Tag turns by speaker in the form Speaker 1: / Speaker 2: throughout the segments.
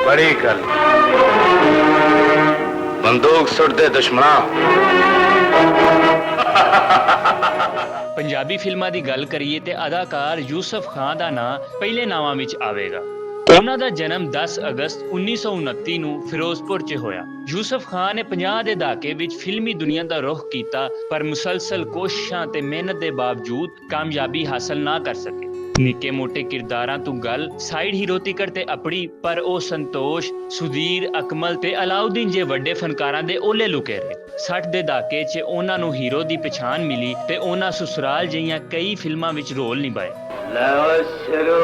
Speaker 1: बड़ी गल बंदूक सुट दे दुश्मना।
Speaker 2: ਪੰਜਾਬੀ ਫਿਲਮਾਂ ਦੀ ਗੱਲ ਕਰੀਏ ਤੇ ਅਦਾਕਾਰ ਯੂਸਫ ਖਾਨ ਦਾ ਨਾਂ ਪਹਿਲੇ ਨਾਵਾਂ ਵਿੱਚ ਆਵੇਗਾ। ਉਹਨਾਂ ਦਾ ਜਨਮ 10 ਅਗਸਤ 1929 ਨੂੰ ਫਿਰੋਜ਼ਪੁਰ 'ਚ ਹੋਇਆ। ਯੂਸਫ ਖਾਨ ਨੇ 50 ਦੇ ਦਹਾਕੇ ਵਿੱਚ ਫਿਲਮੀ ਦੁਨੀਆ ਦਾ ਰੁਖ ਕੀਤਾ, ਪਰ ਮੁਸਲਸਲ ਕੋਸ਼ਿਸ਼ਾਂ ਤੇ ਮਿਹਨਤ ਦੇ ਬਾਵਜੂਦ ਕਾਮਯਾਬੀ ਹਾਸਲ ਨਾ ਕਰ ਸਕੇ। ਨਿੱਕੇ ਮੋਟੇ ਕਿਰਦਾਰਾਂ ਤੋਂ ਗੱਲ ਸਾਈਡ ਹੀਰੋ ਤੀਕਰ ਤੇ ਆਪਣੀ, ਪਰ ਉਹ ਸੰਤੋਸ਼, ਸੁਧੀਰ, ਅਕਮਲ ਤੇ ਅਲਾਉਦੀਨ ਜੇ ਵੱਡੇ ਫਨਕਾਰਾਂ ਦੇ ਓਲੇ ਲੁਕੇ ਰਹੇ। 60 ਦੇ ਦਹਾਕੇ 'ਚ ਉਹਨਾਂ ਨੂੰ ਹੀਰੋ ਦੀ ਪਛਾਣ ਮਿਲੀ ਤੇ ਉਹਨਾਂ ਸਸੁਰਾਲ ਜਿਹੀਆਂ ਕਈ ਫਿਲਮਾਂ ਵਿੱਚ ਰੋਲ ਨਿਭਾਏ।
Speaker 1: ਲੈ ਓਏ ਸ਼ੇਰੋ,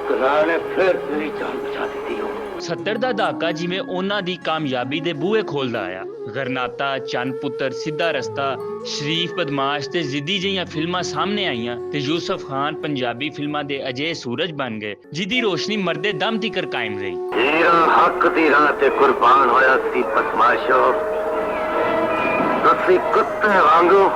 Speaker 1: ਖੁਦਾ ਨੇ ਫਿਰ ਤੇਰੀ ਜਾਨ ਬਚਾ ਦਿੱਤੀ ਹੋ।
Speaker 2: 70 ਦਾ ਦਹਾਕਾ ਜਿਵੇਂ ਉਹਨਾਂ ਦੀ ਕਾਮਯਾਬੀ ਦੇ ਬੂਹੇ ਖੋਲਦਾ ਆਇਆ। ਗਰਨਾਤਾ, ਚੰਨ ਪੁੱਤਰ, ਸਿੱਧਾ ਰਸਤਾ, ਸ਼ਰੀਫ, ਬਦਮਾਸ਼ ਤੇ ਜ਼ਿੱਦੀ ਜਿਹੀਆਂ ਫਿਲਮਾਂ ਸਾਹਮਣੇ ਆਈਆਂ ਤੇ ਯੂਸਫ ਖਾਨ ਪੰਜਾਬੀ ਫਿਲਮਾਂ ਦੇ ਅਜਿਹੇ ਸੂਰਜ ਬਣ ਗਏ ਜਿਹਦੀ ਰੋਸ਼ਨੀ ਮਰਦੇ ਦਮ ਤੀਕਰ ਕਾਇਮ ਰਹੀ।
Speaker 1: ਹੀਰਾ ਹੱਕ ਦੀ ਰਾਹ ਤੇ ਕੁਰਬਾਨ ਹੋਇਆ ਸੀ ਬਦਮਾਸ਼ੋ। ਤੁਸੀਂ ਕੁੱਤੇ ਵਾਂਗੂ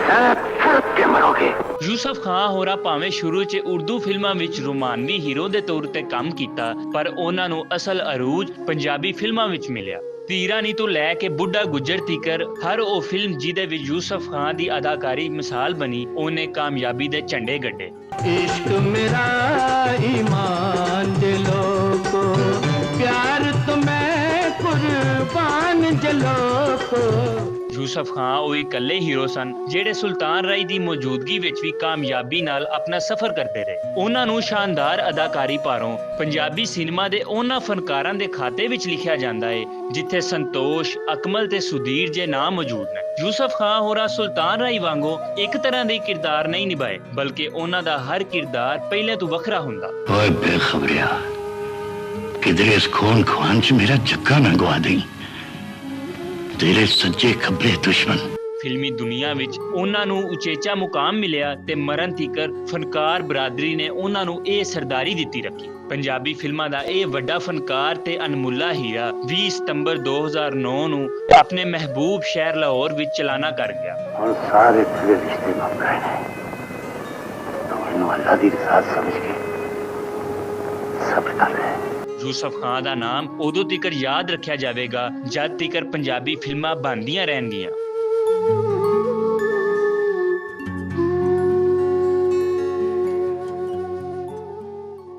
Speaker 1: ਸੜਕ ਕੇ ਮਰੋਗੇ।
Speaker 2: ਯੂਸਫ ਖਾਨ ਹੋਰਾਂ ਭਾਵੇਂ ਸ਼ੁਰੂ 'ਚ ਉਰਦੂ ਫਿਲਮਾਂ ਵਿੱਚ ਰੋਮਾਨਵੀ ਹੀਰੋ ਦੇ ਤੌਰ ਤੇ ਕੰਮ ਕੀਤਾ, ਪਰ ਉਹਨਾਂ ਨੂੰ ਅਸਲ ਅਰੂਜ ਪੰਜਾਬੀ ਫਿਲਮਾਂ ਵਿੱਚ ਮਿਲਿਆ। ਤੀਰਾਨੀ ਤੋਂ ਲੈ ਕੇ ਬੁੱਢਾ ਗੁੱਜਰ ਤੀਕਰ ਹਰ ਉਹ ਫਿਲਮ ਜਿਹਦੇ ਵਿੱਚ ਯੂਸਫ ਖਾਨ ਦੀ ਅਦਾਕਾਰੀ ਮਿਸਾਲ ਬਣੀ, ਉਹਨੇ ਕਾਮਯਾਬੀ ਦੇ ਝੰਡੇ ਗੱਡੇ।
Speaker 3: इश्क मेरा ईमान दिलो को प्यार तुम्हें कुर्बान दिलो को।
Speaker 2: ਯੂਸਫ ਖਾਨ ਉਹ ਇਕੱਲੇ ਹੀਰੋ ਸਨ ਜਿਹੜੇ ਸੁਲਤਾਨ ਰਾਈ ਦੀ ਮੌਜੂਦਗੀ ਵਿੱਚ ਵੀ ਕਾਮਯਾਬੀ ਨਾਲ ਆਪਣਾ ਸਫ਼ਰ ਕਰਦੇ ਰਹੇ। ਉਹਨਾਂ ਨੂੰ ਸ਼ਾਨਦਾਰ ਅਦਾਕਾਰੀ ਭਾਰੋਂ ਪੰਜਾਬੀ ਸਿਨੇਮਾ ਦੇ ਉਹਨਾਂ ਫਨਕਾਰਾਂ ਦੇ ਖਾਤੇ ਵਿੱਚ ਲਿਖਿਆ ਜਾਂਦਾ ਹੈ ਜਿੱਥੇ ਸੰਤੋਸ਼, ਅਕਮਲ ਤੇ ਸੁਧੀਰ ਜੇ ਨਾਮ ਮੌਜੂਦ ਨੇ। ਯੂਸਫ ਖਾਨ ਹੋਰਾਂ ਸੁਲਤਾਨ ਰਾਈ ਵਾਂਗੂ ਇੱਕ ਤਰ੍ਹਾਂ ਦੇ ਕਿਰਦਾਰ ਨਹੀਂ ਨਿਭਾਏ, ਬਲਕਿ ਉਹਨਾਂ ਦਾ ਹਰ ਕਿਰਦਾਰ ਪਹਿਲੇ ਤੋਂ ਵੱਖਰਾ ਹੁੰਦਾ।
Speaker 1: ਓਏ ਬੇਖਬਰਿਆ, ਕਿਧਰੇ ਇਸ ਖੂਨ ਖਵਾਨ 'ਚ ਮੇਰਾ ਜੱਗਾ ਨਾ ਗਵਾ ਦੇਈਂ। ਤੇਰੇ ਸੱਜੇ ਖੱਬੇ ਦੁਸ਼ਮਣ।
Speaker 2: ਫਿਲਮੀ ਦੁਨੀਆ ਵਿੱਚ ਉਹਨਾਂ ਨੂੰ ਉਚੇਚਾ ਮੁਕਾਮ ਮਿਲਿਆ ਤੇ ਮਰਨ ਤੀਕਰ ਫਨਕਾਰ ਬਰਾਦਰੀ ਨੇ ਉਹਨਾਂ ਨੂੰ ਇਹ ਸਰਦਾਰੀ ਦਿੱਤੀ ਰੱਖੀ। ਪੰਜਾਬੀ ਫਿਲਮਾਂ ਦਾ ਇਹ ਵੱਡਾ ਫਨਕਾਰ ਤੇ ਅਨਮੁੱਲਾ ਹੀਰਾ 20 ਸਤੰਬਰ 2009 ਨੂੰ ਆਪਣੇ ਮਹਿਬੂਬ ਸ਼ਹਿਰ ਲਾਹੌਰ ਵਿੱਚ ਚਲਾਣਾ ਕਰ ਗਿਆ।
Speaker 1: ਹੁਣ ਸਾਰੇ ਤੇਰੇ ਰਿਸ਼ਤੇ ਮੁੱਕ ਗਏ ਨੇ। ਤੁਹਾਨੂੰ ਅੱਲਾ ਦੀ ਰਜ਼ਾ ਸਮਝ ਕੇ ਸਬਰ ਕਰ ਲੈ।
Speaker 2: ਯੂਸਫ ਖਾਨ ਦਾ ਨਾਮ ਉਦੋਂ ਤੀਕਰ ਯਾਦ ਰੱਖਿਆ ਜਾਵੇਗਾ ਜਦ ਤੀਕਰ ਪੰਜਾਬੀ ਫਿਲਮਾਂ ਬਣਦੀਆਂ ਰਹਿਣਗੀਆਂ।